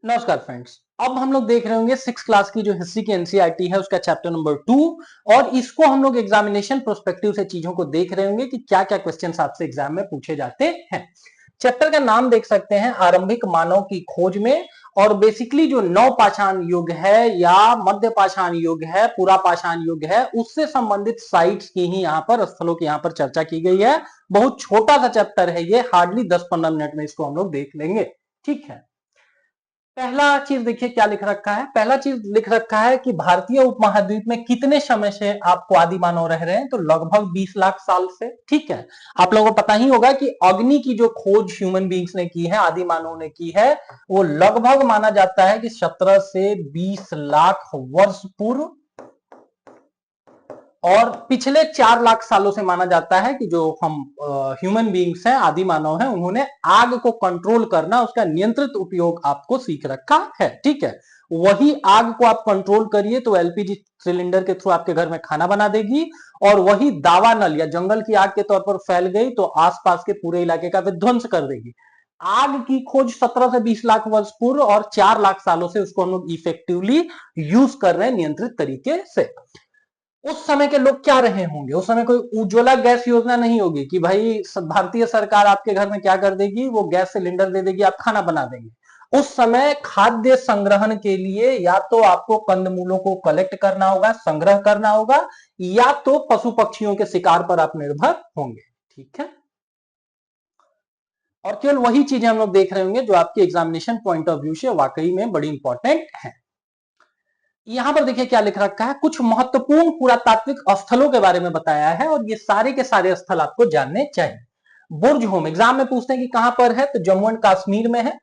नमस्कार फ्रेंड्स। अब हम लोग देख रहे होंगे सिक्स क्लास की जो हिस्ट्री की एनसीईआरटी है उसका चैप्टर नंबर 2। और इसको हम लोग एग्जामिनेशन प्रोस्पेक्टिव से चीजों को देख रहे होंगे कि क्या क्या क्वेश्चंस आपसे एग्जाम में पूछे जाते हैं। चैप्टर का नाम देख सकते हैं, आरंभिक मानव की खोज में। और बेसिकली जो नवपाषाण युग है या मध्य पाषाण युग है, पूरा पाषाण युग है, उससे संबंधित साइट्स की ही यहाँ पर, स्थलों की यहाँ पर चर्चा की गई है। बहुत छोटा सा चैप्टर है ये, हार्डली 10-15 मिनट में इसको हम लोग देख लेंगे। ठीक है। पहला चीज देखिए क्या लिख रखा है। पहला चीज लिख रखा है कि भारतीय उपमहाद्वीप में कितने समय से आपको आदि मानव रह रहे हैं, तो लगभग 20 लाख साल से। ठीक है। आप लोगों को पता ही होगा कि अग्नि की जो खोज ह्यूमन बींग्स ने की है, आदि मानव ने की है, वो लगभग माना जाता है कि 17 से 20 लाख वर्ष पूर्व। और पिछले 4 लाख सालों से माना जाता है कि जो हम ह्यूमन बींग्स हैं, आदि मानव हैं, उन्होंने आग को कंट्रोल करना, उसका नियंत्रित उपयोग आपको सीख रखा है। ठीक है। वही आग को आप कंट्रोल करिए तो एलपीजी सिलेंडर के थ्रू आपके घर में खाना बना देगी। और वही दावा नल या जंगल की आग के तौर पर फैल गई तो आसपास के पूरे इलाके का विध्वंस कर देगी। आग की खोज 17 से 20 लाख वर्ष पूर्व और 4 लाख सालों से उसको हम लोग इफेक्टिवली यूज कर रहे हैं नियंत्रित तरीके से। उस समय के लोग क्या रहे होंगे? उस समय कोई उज्ज्वला गैस योजना नहीं होगी कि भाई भारतीय सरकार आपके घर में क्या कर देगी, वो गैस सिलेंडर दे देगी, आप खाना बना देंगे। उस समय खाद्य संग्रहण के लिए या तो आपको कंदमूलों को कलेक्ट करना होगा, संग्रह करना होगा, या तो पशु पक्षियों के शिकार पर आप निर्भर होंगे। ठीक है। और केवल वही चीजें हम लोग देख रहे होंगे जो आपके एग्जामिनेशन पॉइंट ऑफ व्यू से वाकई में बड़ी इंपॉर्टेंट है। यहां पर देखिए क्या लिख रखा है, कुछ महत्वपूर्ण पुरातात्विक स्थलों के बारे में बताया है और ये सारे के सारे स्थल आपको जानने चाहिए। बुर्ज होम एग्जाम में पूछते हैं कि कहां पर है, तो जम्मू एंड कश्मीर में है।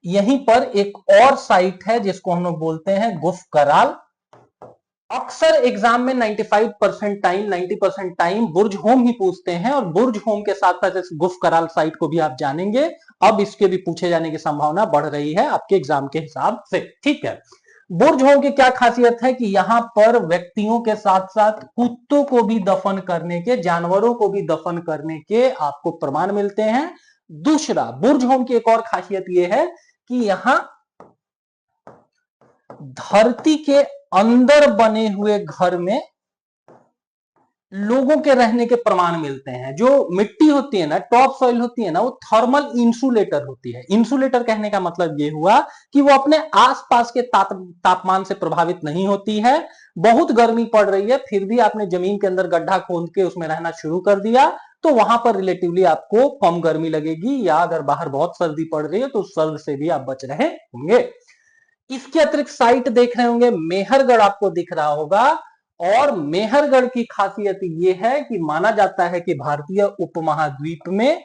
यहीं पर एक और साइट है जिसको हम लोग बोलते हैं गुफ कराल। अक्सर एग्जाम में 95% टाइम, 90% टाइम बुर्ज होम ही पूछते हैं और बुर्ज होम के साथ साथ इस गुफ कराल साइट को भी आप जानेंगे। अब इसके भी पूछे जाने की संभावना बढ़ रही है आपके एग्जाम के हिसाब से। ठीक है। बुर्ज होम की क्या खासियत है कि यहां पर व्यक्तियों के साथ साथ कुत्तों को भी दफन करने के, जानवरों को भी दफन करने के आपको प्रमाण मिलते हैं। दूसरा, बुर्ज होम की एक और खासियत यह है कि यहां धरती के अंदर बने हुए घर में लोगों के रहने के प्रमाण मिलते हैं। जो मिट्टी होती है ना, टॉप सॉइल होती है ना, वो थर्मल इंसुलेटर होती है। इंसुलेटर कहने का मतलब ये हुआ कि वो अपने आसपास के तापमान से प्रभावित नहीं होती है। बहुत गर्मी पड़ रही है फिर भी आपने जमीन के अंदर गड्ढा खोद के उसमें रहना शुरू कर दिया तो वहां पर रिलेटिवली आपको कम गर्मी लगेगी, या अगर बाहर बहुत सर्दी पड़ रही है तो सर्द से भी आप बच रहे होंगे। इसके अतिरिक्त साइट देख रहे होंगे, मेहरगढ़ आपको दिख रहा होगा। और मेहरगढ़ की खासियत यह है कि माना जाता है कि भारतीय उपमहाद्वीप में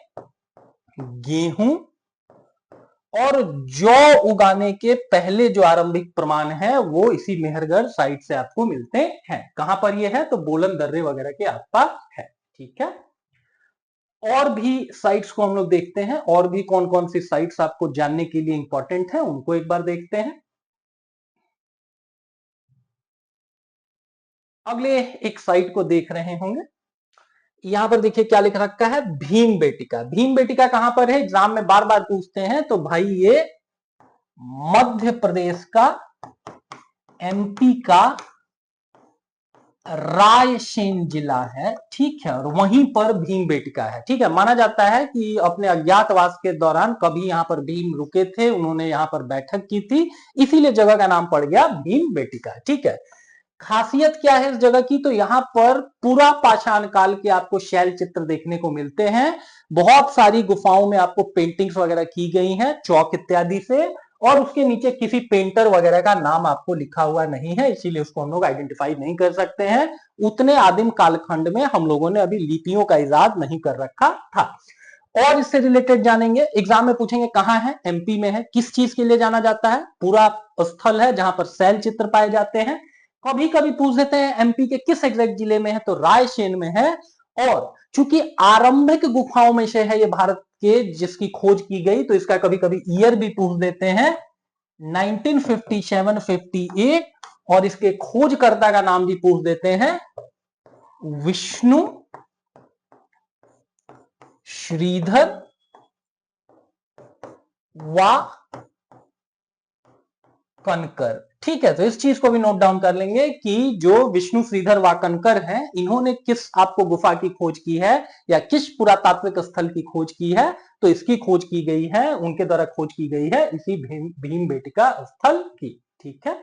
गेहूं और जौ उगाने के पहले जो आरंभिक प्रमाण है वो इसी मेहरगढ़ साइट से आपको मिलते हैं। कहां पर ये है, तो बोलन दर्रे वगैरह के आसपास है। ठीक है। और भी साइट्स को हम लोग देखते हैं, और भी कौन कौन सी साइट्स आपको जानने के लिए इंपॉर्टेंट है उनको एक बार देखते हैं। अगले एक साइट को देख रहे होंगे, यहां पर देखिए क्या लिख रखा है, भीम बेटिका। भीम बेटिका कहां पर है, एग्जाम में बार बार पूछते हैं, तो भाई ये मध्य प्रदेश का, एमपी का रायसेन जिला है। ठीक है। और वहीं पर भीम बेटिका है। ठीक है। माना जाता है कि अपने अज्ञातवास के दौरान कभी यहां पर भीम रुके थे, उन्होंने यहां पर बैठक की थी, इसीलिए जगह का नाम पड़ गया भीम बेटिका। ठीक है। खासियत क्या है इस जगह की, तो यहां पर पूरा पाषाण काल के आपको शैल चित्र देखने को मिलते हैं। बहुत सारी गुफाओं में आपको पेंटिंग्स वगैरह की गई हैं, चौक इत्यादि से। और उसके नीचे किसी पेंटर वगैरह का नाम आपको लिखा हुआ नहीं है, इसीलिए उसको हम लोग आइडेंटिफाई नहीं कर सकते हैं। उतने आदिम कालखंड में हम लोगों ने अभी लिपियों का इजाद नहीं कर रखा था। और इससे रिलेटेड जानेंगे, एग्जाम में पूछेंगे कहां है, एमपी में है। किस चीज के लिए जाना जाता है, पूरा स्थल है जहां पर शैल चित्र पाए जाते हैं। कभी कभी पूछ देते हैं एमपी के किस एग्जैक्ट जिले में है, तो रायसेन में है। और चूंकि आरंभिक गुफाओं में से है ये भारत के जिसकी खोज की गई, तो इसका कभी कभी ईयर भी पूछ देते हैं, 1957-58। और इसके खोजकर्ता का नाम भी पूछ देते हैं, विष्णु श्रीधर वा कनकर। ठीक है, तो इस चीज को भी नोट डाउन कर लेंगे कि जो विष्णु श्रीधर वाकनकर हैं, इन्होंने किस आपको गुफा की खोज की है या किस पुरातात्विक स्थल की खोज की है, तो इसकी खोज की गई है, उनके द्वारा खोज की गई है इसी भीमबेटका स्थल की। ठीक है,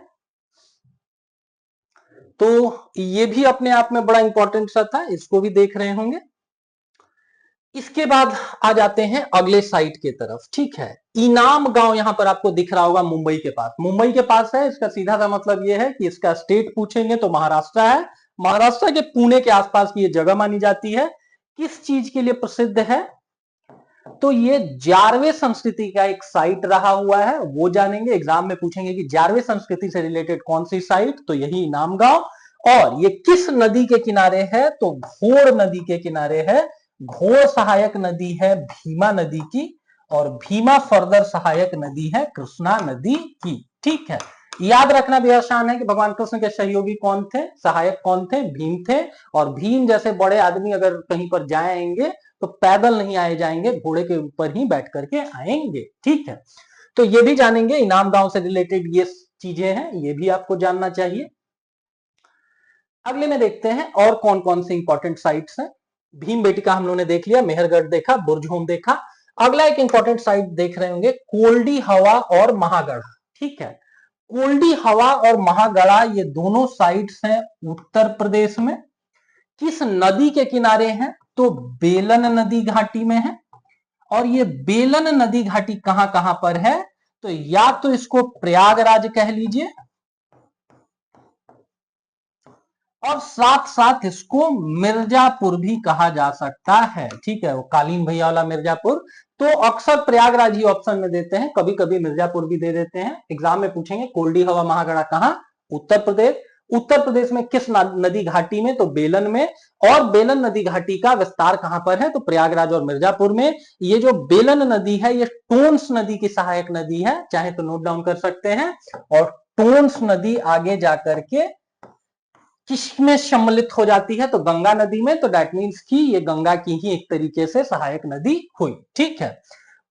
तो ये भी अपने आप में बड़ा इंपॉर्टेंट सा था, इसको भी देख रहे होंगे। इसके बाद आ जाते हैं अगले साइट के तरफ। ठीक है, इनाम गांव यहां पर आपको दिख रहा होगा, मुंबई के पास, मुंबई के पास है। इसका सीधा सा मतलब यह है कि इसका स्टेट पूछेंगे तो महाराष्ट्र है। महाराष्ट्र के पुणे के आसपास की यह जगह मानी जाती है। किस चीज के लिए प्रसिद्ध है, तो ये जारवे संस्कृति का एक साइट रहा हुआ है, वो जानेंगे। एग्जाम में पूछेंगे कि जारवे संस्कृति से रिलेटेड कौन सी साइट, तो यही इनाम गांव। और ये किस नदी के किनारे है, तो घोड़ नदी के किनारे है। घोड़ सहायक नदी है भीमा नदी की, और भीमा फर्दर सहायक नदी है कृष्णा नदी की। ठीक है, याद रखना भी आसान है कि भगवान कृष्ण के सहयोगी कौन थे, सहायक कौन थे, भीम थे। और भीम जैसे बड़े आदमी अगर कहीं पर जाएंगे तो पैदल नहीं आए जाएंगे, घोड़े के ऊपर ही बैठ करके आएंगे। ठीक है, तो ये भी जानेंगे, इनाम गांव से रिलेटेड ये चीजें हैं, ये भी आपको जानना चाहिए। अगले में देखते हैं और कौन कौन से इंपॉर्टेंट साइट्स हैं। भीमबेटका हम लोगों ने देख लिया, मेहरगढ़ देखा, बुर्जहोम देखा। अगला एक इंपॉर्टेंट साइट देख रहे होंगे, कोल्डी हवा और महागढ़ा। ठीक है, कोल्डी हवा और महागढ़ा ये दोनों साइट्स हैं उत्तर प्रदेश में। किस नदी के किनारे हैं, तो बेलन नदी घाटी में है। और ये बेलन नदी घाटी कहां कहां पर है, तो या तो इसको प्रयागराज कह लीजिए, और साथ साथ इसको मिर्जापुर भी कहा जा सकता है। ठीक है, वो कालीन भैया वाला मिर्जापुर। तो अक्सर प्रयागराज ही ऑप्शन में देते हैं, कभी कभी मिर्जापुर भी दे देते हैं। एग्जाम में पूछेंगे कोल्डी हवा महागढ़ा कहां, उत्तर प्रदेश। उत्तर प्रदेश में किस नदी घाटी में, तो बेलन में। और बेलन नदी घाटी का विस्तार कहां पर है, तो प्रयागराज और मिर्जापुर में। ये जो बेलन नदी है ये टोन्स नदी की सहायक नदी है, चाहे तो नोट डाउन कर सकते हैं। और टोन्स नदी आगे जाकर के किसमें सम्मिलित हो जाती है, तो गंगा नदी में। तो दैट मीन्स कि ये गंगा की ही एक तरीके से सहायक नदी हुई। ठीक है,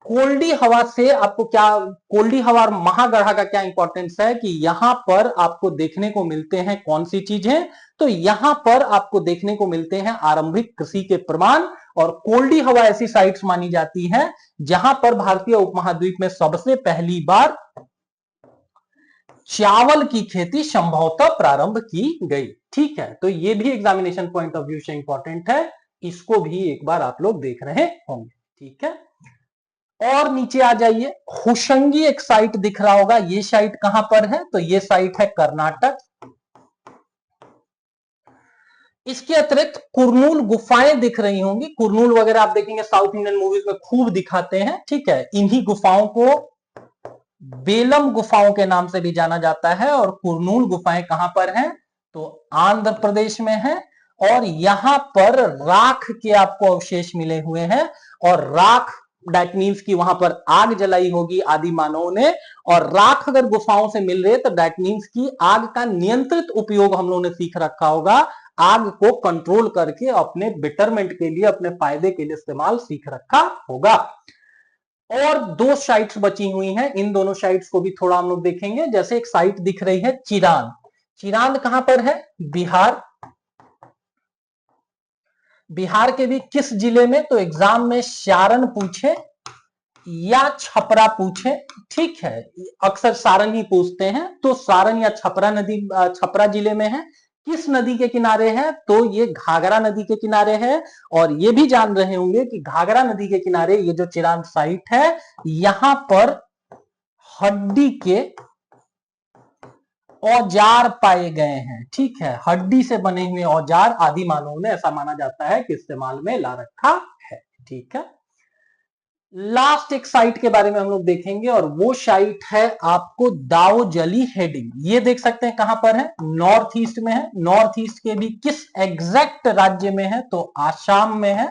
कोल्डी हवा से आपको क्या, कोल्डी हवा और महागढ़ा का क्या इंपॉर्टेंस है कि यहां पर आपको देखने को मिलते हैं कौन सी चीजें, तो यहां पर आपको देखने को मिलते हैं आरंभिक कृषि के प्रमाण। और कोल्डी हवा ऐसी साइट्स मानी जाती है जहां पर भारतीय उपमहाद्वीप में सबसे पहली बार चावल की खेती संभवतः प्रारंभ की गई। ठीक है, तो ये भी एग्जामिनेशन पॉइंट ऑफ व्यू से इंपॉर्टेंट है, इसको भी एक बार आप लोग देख रहे होंगे। ठीक है, और नीचे आ जाइए, हुशंगी एक साइट दिख रहा होगा, ये साइट कहां पर है, तो ये साइट है कर्नाटक। इसके अतिरिक्त कुरनूल गुफाएं दिख रही होंगी, कुरनूल वगैरह आप देखेंगे साउथ इंडियन मूवीज में खूब दिखाते हैं। ठीक है, इन्हीं गुफाओं को बेलम गुफाओं के नाम से भी जाना जाता है। और कुरनूल गुफाएं कहां पर हैं, तो आंध्र प्रदेश में है। और यहां पर राख के आपको अवशेष मिले हुए हैं, और राख दैट मीन्स कि वहां पर आग जलाई होगी आदि मानवों ने। और राख अगर गुफाओं से मिल रही है तो दैट मीन्स कि आग का नियंत्रित उपयोग हम लोगों ने सीख रखा होगा, आग को कंट्रोल करके अपने बेटरमेंट के लिए, अपने फायदे के लिए इस्तेमाल सीख रखा होगा। और दो साइट्स बची हुई हैं, इन दोनों साइट्स को भी थोड़ा हम लोग देखेंगे। जैसे एक साइट दिख रही है चिरांद, चिरांद कहां पर है, बिहार। बिहार के भी किस जिले में, तो एग्जाम में सारण पूछे या छपरा पूछे। ठीक है, अक्सर सारण ही पूछते हैं, तो सारण या छपरा नदी, छपरा जिले में है। किस नदी के किनारे है, तो ये घाघरा नदी के किनारे है। और ये भी जान रहे होंगे कि घाघरा नदी के किनारे ये जो चिरांद साइट है, यहां पर हड्डी के औजार पाए गए हैं। ठीक है, हड्डी से बने हुए औजार आदि मानवों ने, ऐसा माना जाता है कि इस्तेमाल में ला रखा है। ठीक है, लास्ट एक साइट के बारे में हम लोग देखेंगे, और वो साइट है आपको दाओजली हेडिंग। ये देख सकते हैं कहां पर है, नॉर्थ ईस्ट में है। नॉर्थ ईस्ट के भी किस एग्जैक्ट राज्य में है, तो आसाम में है।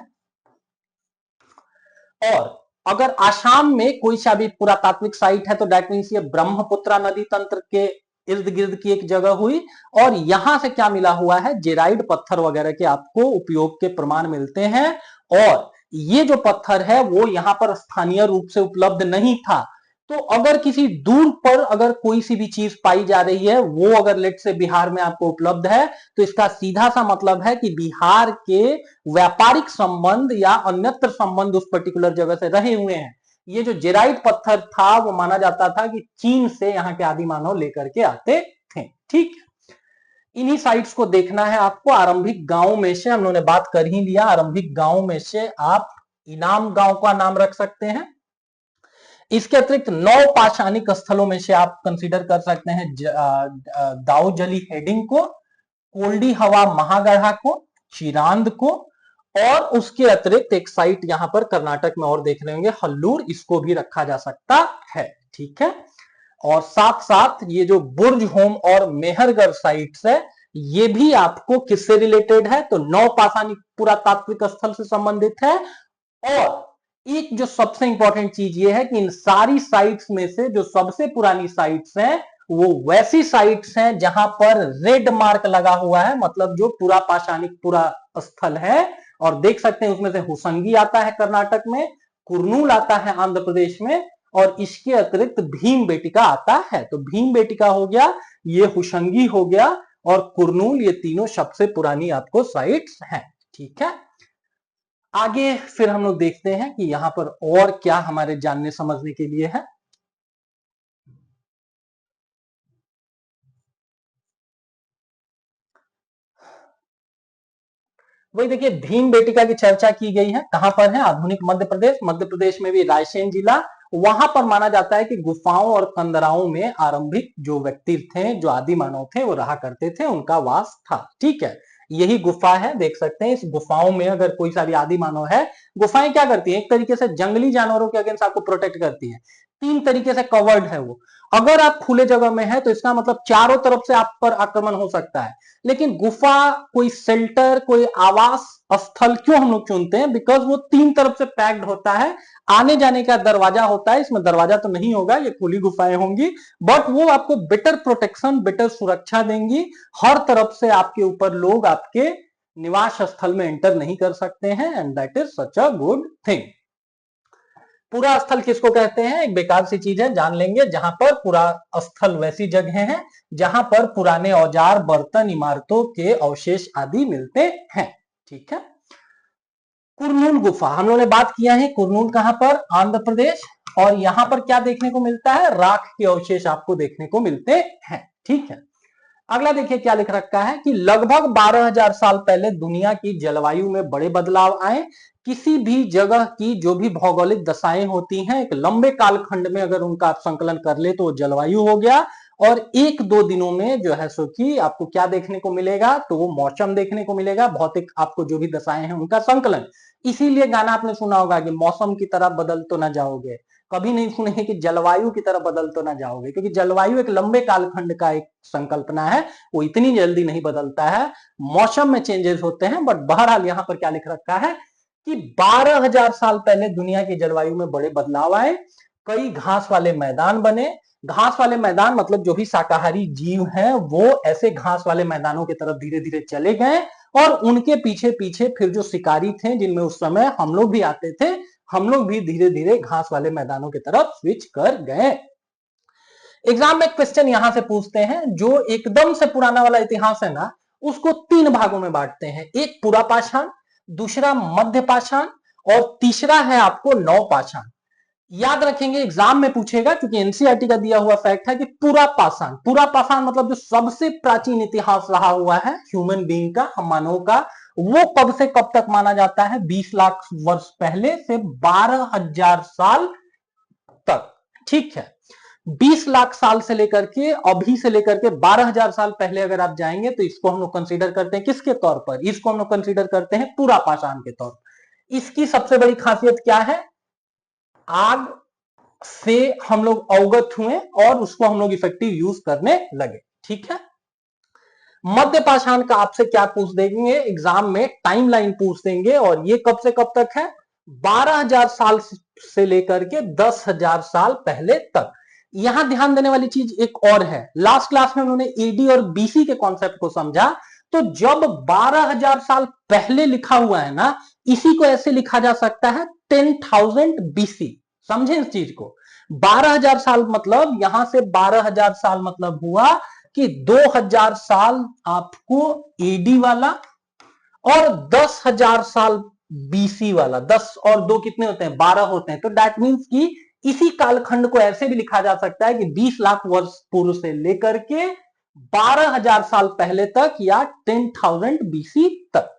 और अगर आसाम में कोई सा भी पुरातात्विक साइट है तो दैट मीन्स ये ब्रह्मपुत्रा नदी तंत्र के इर्द गिर्द की एक जगह हुई। और यहां से क्या मिला हुआ है, जेराइड पत्थर वगैरह के आपको उपयोग के प्रमाण मिलते हैं। और ये जो पत्थर है वो यहां पर स्थानीय रूप से उपलब्ध नहीं था, तो अगर किसी दूर पर अगर कोई सी भी चीज पाई जा रही है, वो अगर लेट से बिहार में आपको उपलब्ध है, तो इसका सीधा सा मतलब है कि बिहार के व्यापारिक संबंध या अन्यत्र संबंध उस पर्टिकुलर जगह से रहे हुए हैं। ये जो जेराइट पत्थर था वो माना जाता था कि चीन से यहाँ के आदि मानव लेकर के आते थे। ठीक, इन्हीं साइट्स को देखना है आपको। आरंभिक गांव में से हम लोगों ने बात कर ही लिया, आरंभिक गांव में से आप इनाम गांव का नाम रख सकते हैं। इसके अतिरिक्त 9 पाषाणिक स्थलों में से आप कंसीडर कर सकते हैं दाऊजली हेडिंग को, कोल्डी हवा महागढ़ा को, चिरांद को, और उसके अतिरिक्त एक साइट यहां पर कर्नाटक में और देख रहे होंगे हल्लूर, इसको भी रखा जा सकता है। ठीक है, और साथ साथ ये जो बुर्ज होम और मेहरगढ़ साइट्स है, ये भी आपको किससे रिलेटेड है, तो 9 पाषाणिक पुरातात्विक स्थल से संबंधित है। और एक जो सबसे इंपॉर्टेंट चीज ये है कि इन सारी साइट्स में से जो सबसे पुरानी साइट्स हैं वो वैसी साइट्स हैं जहां पर रेड मार्क लगा हुआ है, मतलब जो पूरा पाषाणिक पूरा स्थल है। और देख सकते हैं उसमें से हुसंगी आता है कर्नाटक में, कुरनूल आता है आंध्र प्रदेश में, और इसके अतिरिक्त भीम बेटिका आता है। तो भीम बेटिका हो गया, ये हुसंगी हो गया, और कुरनूल, ये तीनों सबसे पुरानी आपको साइट्स हैं। ठीक है, आगे फिर हम लोग देखते हैं कि यहां पर और क्या हमारे जानने समझने के लिए है। वही देखिए, भीम बेटिका की चर्चा की गई है, कहां पर है, आधुनिक मध्य प्रदेश, मध्य प्रदेश में भी रायसेन जिला। वहां पर माना जाता है कि गुफाओं और कंदराओं में आरंभिक जो व्यक्ति थे, जो आदि मानव थे, वो रहा करते थे, उनका वास था। ठीक है, यही गुफा है, देख सकते हैं इस गुफाओं में अगर कोई सारी आदि मानव है। गुफाएं क्या करती हैं, एक तरीके से जंगली जानवरों के अगेंस्ट आपको प्रोटेक्ट करती हैं, 3 तरीके से कवर्ड है वो। अगर आप खुले जगह में है तो इसका मतलब चारों तरफ से आप पर आक्रमण हो सकता है। लेकिन गुफा कोई शेल्टर, कोई आवास स्थल क्यों हम लोग चुनते हैं, बिकॉज वो 3 तरफ से पैक्ड होता है, आने जाने का दरवाजा होता है, इसमें दरवाजा तो नहीं होगा, ये खुली गुफाएं होंगी, बट वो आपको बेटर प्रोटेक्शन, बेटर सुरक्षा देंगी। हर तरफ से आपके ऊपर लोग आपके निवास स्थल में एंटर नहीं कर सकते हैं, and that is such a good thing. पूरा स्थल किसको कहते हैं, एक बेकार सी चीज है, जान लेंगे। जहां पर पूरा स्थल वैसी जगह है जहां पर पुराने औजार, बर्तन, इमारतों के अवशेष आदि मिलते हैं। ठीक है, कुरनूल गुफा हम लोगों ने बात किया है, कुरनूल कहां पर, आंध्र प्रदेश। और यहां पर क्या देखने को मिलता है, राख के अवशेष आपको देखने को मिलते हैं। ठीक है, अगला देखिए क्या लिख रखा है कि लगभग 12,000 साल पहले दुनिया की जलवायु में बड़े बदलाव आए। किसी भी जगह की जो भी भौगोलिक दशाएं होती हैं, एक लंबे कालखंड में अगर उनका आप संकलन कर ले तो वो जलवायु हो गया। और 1-2 दिनों में जो है सो कि आपको क्या देखने को मिलेगा, तो वो मौसम देखने को मिलेगा, भौतिक आपको जो भी दशाएं हैं उनका संकलन। इसीलिए गाना आपने सुना होगा कि मौसम की तरह बदल तो ना जाओगे, कभी नहीं सुनेंगे कि जलवायु की तरह बदल तो ना जाओगे, क्योंकि जलवायु एक लंबे कालखंड का एक संकल्पना है, वो इतनी जल्दी नहीं बदलता है, मौसम में चेंजेस होते हैं। बट बहरहाल यहां पर क्या लिख रखा है कि 12,000 साल पहले दुनिया की जलवायु में बड़े बदलाव आए, कई घास वाले मैदान बने। घास वाले मैदान मतलब जो भी शाकाहारी जीव हैं वो ऐसे घास वाले मैदानों की तरफ धीरे धीरे चले गए, और उनके पीछे पीछे फिर जो शिकारी थे, जिनमें उस समय हम लोग भी आते थे, हम लोग भी धीरे धीरे घास वाले मैदानों की तरफ स्विच कर गए। एग्जाम में क्वेश्चन यहां से पूछते हैं, जो एकदम से पुराना वाला इतिहास है ना, उसको 3 भागों में बांटते हैं, एक पूरा पाषाण, दूसरा मध्य पाषाण, और तीसरा है आपको नव पाषाण। याद रखेंगे, एग्जाम में पूछेगा, क्योंकि एनसीईआरटी का दिया हुआ फैक्ट है कि पूरा पाषाण, पूरा पाषाण मतलब जो सबसे प्राचीन इतिहास रहा हुआ है ह्यूमन बीइंग का, हम मानव का, वो कब से कब तक माना जाता है, 20 लाख वर्ष पहले से 12,000 साल तक। ठीक है, 20 लाख साल से लेकर के अभी से लेकर के 12,000 साल पहले अगर आप जाएंगे तो इसको हम लोग कंसीडर करते हैं किसके तौर पर, इसको हम लोग कंसीडर करते हैं पूरा पाषाण के तौर पर। इसकी सबसे बड़ी खासियत क्या है, आग से हम लोग अवगत हुए और उसको हम लोग इफेक्टिव यूज करने लगे। ठीक है, मध्य पाषाण का आपसे क्या पूछ देंगे एग्जाम में, टाइमलाइन पूछ देंगे, और ये कब से कब तक है, 12,000 साल से लेकर के 10,000 साल पहले तक। यहां ध्यान देने वाली चीज एक और है, लास्ट क्लास में उन्होंने एडी और बीसी के कॉन्सेप्ट को समझा, तो जब 12,000 साल पहले लिखा हुआ है ना, इसी को ऐसे लिखा जा सकता है 10,000 बीसी। समझे इस चीज को, 12,000 साल मतलब यहां से 12,000 साल मतलब हुआ कि 2,000 साल आपको एडी वाला और 10,000 साल बीसी वाला। 10 और 2 कितने होते हैं? 12 होते हैं। तो दैट मीन्स कि इसी कालखंड को ऐसे भी लिखा जा सकता है कि 20 लाख वर्ष पूर्व से लेकर के 12,000 साल पहले तक या 10,000 बीसी तक।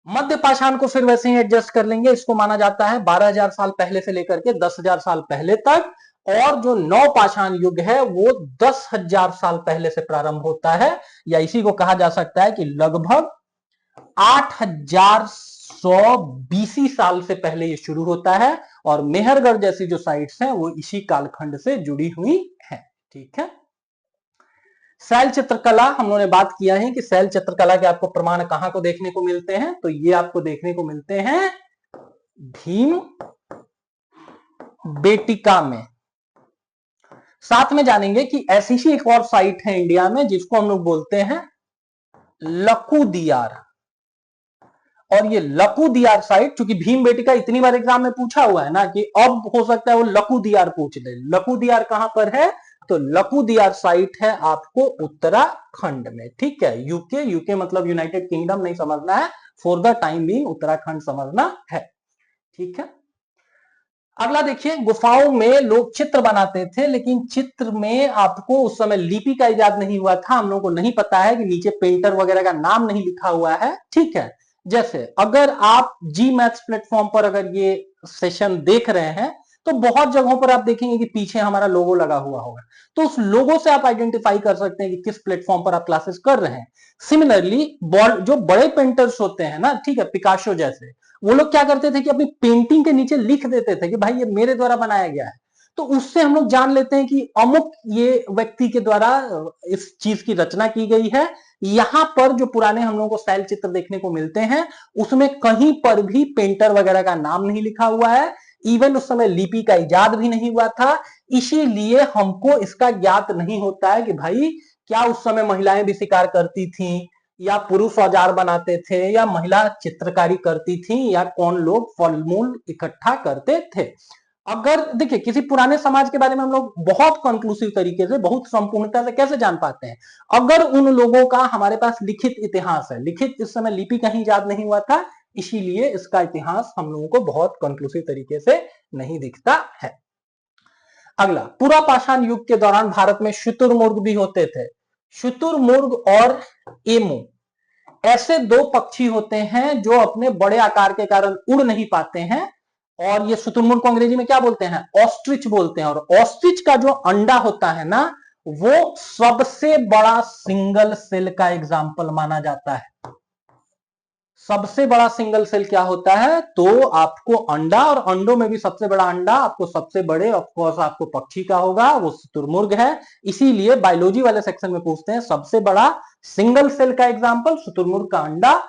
मध्य पाषाण को फिर वैसे ही एडजस्ट कर लेंगे। इसको माना जाता है 12,000 साल पहले से लेकर के 10,000 साल पहले तक। और जो नौ पाषाण युग है वो 10,000 साल पहले से प्रारंभ होता है, या इसी को कहा जा सकता है कि लगभग 8,100 बीसी साल से पहले ये शुरू होता है। और मेहरगढ़ जैसी जो साइट्स हैं वो इसी कालखंड से जुड़ी हुई है। ठीक है। शैल चित्रकला हम लोगों ने बात किया है कि शैल चित्रकला के आपको प्रमाण कहां को देखने को मिलते हैं, तो ये आपको देखने को मिलते हैं भीम बेटिका में। साथ में जानेंगे कि ऐसी ही एक और साइट है इंडिया में जिसको हम लोग बोलते हैं लकुदियार। और ये लकुदियार साइट, चूंकि भीम बेटिका इतनी बार एग्जाम में पूछा हुआ है ना कि अब हो सकता है वो लकुदियार पूछ ले। लकुदियार कहां पर है? तो लकुदियार साइट है आपको उत्तराखंड में। ठीक है। यूके, यूके मतलब यूनाइटेड किंगडम नहीं समझना है, for the time being Uttarakhand समझना है। ठीक है। अगला देखिए, गुफाओं में लोग चित्र बनाते थे, लेकिन चित्र में आपको उस समय लिपि का इजाद नहीं हुआ था। हम लोगों को नहीं पता है कि नीचे पेंटर वगैरह का नाम नहीं लिखा हुआ है। ठीक है। जैसे अगर आप जी मैथ्स प्लेटफॉर्म पर अगर ये सेशन देख रहे हैं तो बहुत जगहों पर आप देखेंगे कि पीछे हमारा लोगो लगा हुआ होगा, तो उस लोगो से आप आइडेंटिफाई कर सकते हैं कि किस प्लेटफॉर्म पर आप क्लासेस कर रहे हैं। सिमिलरली जो बड़े पेंटर्स होते हैं ना, ठीक है, पिकासो जैसे, वो लोग क्या करते थे कि अपनी पेंटिंग के नीचे लिख देते थे कि भाई ये मेरे द्वारा बनाया गया है। तो उससे हम लोग जान लेते हैं कि अमुक ये व्यक्ति के द्वारा इस चीज की रचना की गई है। यहां पर जो पुराने हम लोगों को शैल चित्र देखने को मिलते हैं उसमें कहीं पर भी पेंटर वगैरह का नाम नहीं लिखा हुआ है। इवन उस समय लिपि का इजाद भी नहीं हुआ था, इसीलिए हमको इसका ज्ञात नहीं होता है कि भाई क्या उस समय महिलाएं भी शिकार करती थी, या पुरुष औजार बनाते थे, या महिला चित्रकारी करती थी, या कौन लोग फल मूल इकट्ठा करते थे। अगर देखिए किसी पुराने समाज के बारे में हम लोग बहुत कंक्लूसिव तरीके से, बहुत संपूर्णता से कैसे जान पाते हैं? अगर उन लोगों का हमारे पास लिखित इतिहास है। लिखित इस समय लिपि कहीं याद नहीं हुआ था, इसीलिए इसका इतिहास हम लोगों को बहुत कंक्लूसिव तरीके से नहीं दिखता है। अगला, पूरा पाषाण युग के दौरान भारत में शुतुरमुर्ग भी होते थे। शुतुरमुर्ग और एमू ऐसे दो पक्षी होते हैं जो अपने बड़े आकार के कारण उड़ नहीं पाते हैं, और ये शुतुरमुर्ग को अंग्रेजी में क्या बोलते हैं? ऑस्ट्रिच बोलते हैं। और ऑस्ट्रिच का जो अंडा होता है ना, वो सबसे बड़ा सिंगल सेल का एग्जाम्पल माना जाता है। सबसे बड़ा सिंगल सेल क्या होता है? तो आपको अंडा, और अंडों में भी सबसे बड़ा अंडा आपको सबसे बड़े ऑफकोर्स आपको पक्षी का होगा, वो शुतुरमुर्ग है। इसीलिए बायोलॉजी वाले सेक्शन में पूछते हैं सबसे बड़ा सिंगल सेल का एग्जाम्पल शुतुरमुर्ग का अंडा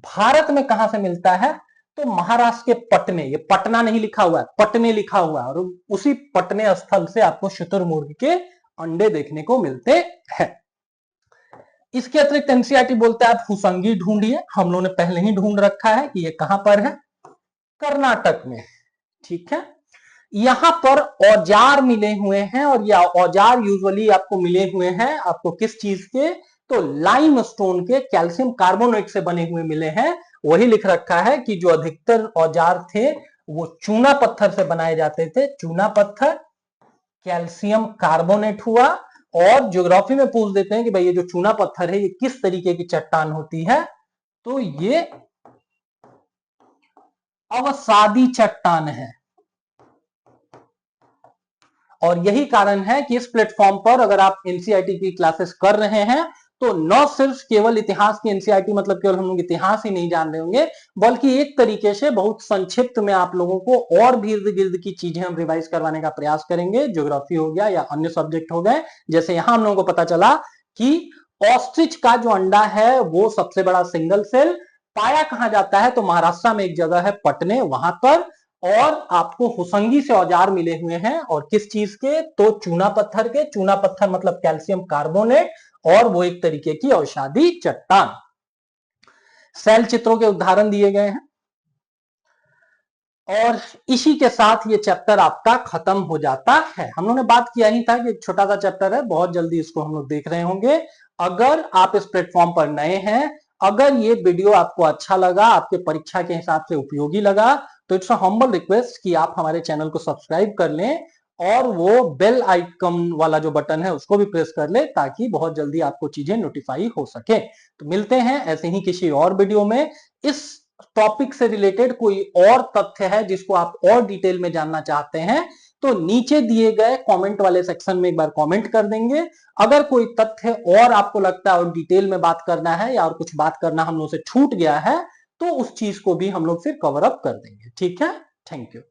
भारत में कहां से मिलता है? तो महाराष्ट्र के पटने, ये पटना नहीं लिखा हुआ है, पटने लिखा हुआ है, और उसी पटने स्थल से आपको शुतुरमुर्ग के अंडे देखने को मिलते हैं। इसके अतिरिक्त एनसीईआरटी बोलता है आप हुसंगी ढूंढिए। हम लोगों ने पहले ही ढूंढ रखा है कि ये कहां पर है, कर्नाटक में। ठीक है। यहां पर औजार मिले हुए हैं, और ये औजार यूजुअली आपको मिले हुए हैं आपको किस चीज के? तो लाइमस्टोन के, कैल्शियम कार्बोनेट से बने हुए मिले हैं। वही लिख रखा है कि जो अधिकतर औजार थे वो चूना पत्थर से बनाए जाते थे। चूना पत्थर, कैल्शियम कार्बोनेट हुआ, और ज्योग्राफी में पूछ देते हैं कि भाई ये जो चूना पत्थर है ये किस तरीके की चट्टान होती है? तो ये अवसादी चट्टान है। और यही कारण है कि इस प्लेटफॉर्म पर अगर आप एनसीईआरटी की क्लासेस कर रहे हैं तो न सिर्फ केवल इतिहास की एनसीईआरटी मतलब केवल हम लोग इतिहास ही नहीं जान रहे होंगे, बल्कि एक तरीके से बहुत संक्षिप्त में आप लोगों को और भी इर्द गिर्द की चीजें हम रिवाइज करवाने का प्रयास करेंगे। ज्योग्राफी हो गया या अन्य सब्जेक्ट हो गए। जैसे यहां हम लोगों को पता चला कि ऑस्ट्रिच का जो अंडा है वो सबसे बड़ा सिंगल सेल पाया कहां जाता है? तो महाराष्ट्र में एक जगह है पटने, वहां पर। और आपको हुसंगी से औजार मिले हुए हैं, और किस चीज के? तो चूना पत्थर के। चूना पत्थर मतलब कैल्शियम कार्बोनेट, और वो एक तरीके की औषधि चट्टान। शैल चित्रों के उदाहरण दिए गए हैं। और इसी के साथ ये चैप्टर आपका खत्म हो जाता है। हम लोगों ने बात किया ही था कि एक छोटा सा चैप्टर है, बहुत जल्दी इसको हम लोग देख रहे होंगे। अगर आप इस प्लेटफॉर्म पर नए हैं, अगर ये वीडियो आपको अच्छा लगा, आपके परीक्षा के हिसाब से उपयोगी लगा, तो इट्स अ हम्बल रिक्वेस्ट कि आप हमारे चैनल को सब्सक्राइब कर लें और वो बेल आइकन वाला जो बटन है उसको भी प्रेस कर ले, ताकि बहुत जल्दी आपको चीजें नोटिफाई हो सके। तो मिलते हैं ऐसे ही किसी और वीडियो में। इस टॉपिक से रिलेटेड कोई और तथ्य है जिसको आप और डिटेल में जानना चाहते हैं, तो नीचे दिए गए कमेंट वाले सेक्शन में एक बार कमेंट कर देंगे। अगर कोई तथ्य और आपको लगता है और डिटेल में बात करना है या और कुछ बात करना हम लोग से छूट गया है, तो उस चीज को भी हम लोग फिर कवर अप कर देंगे। ठीक है, थैंक यू।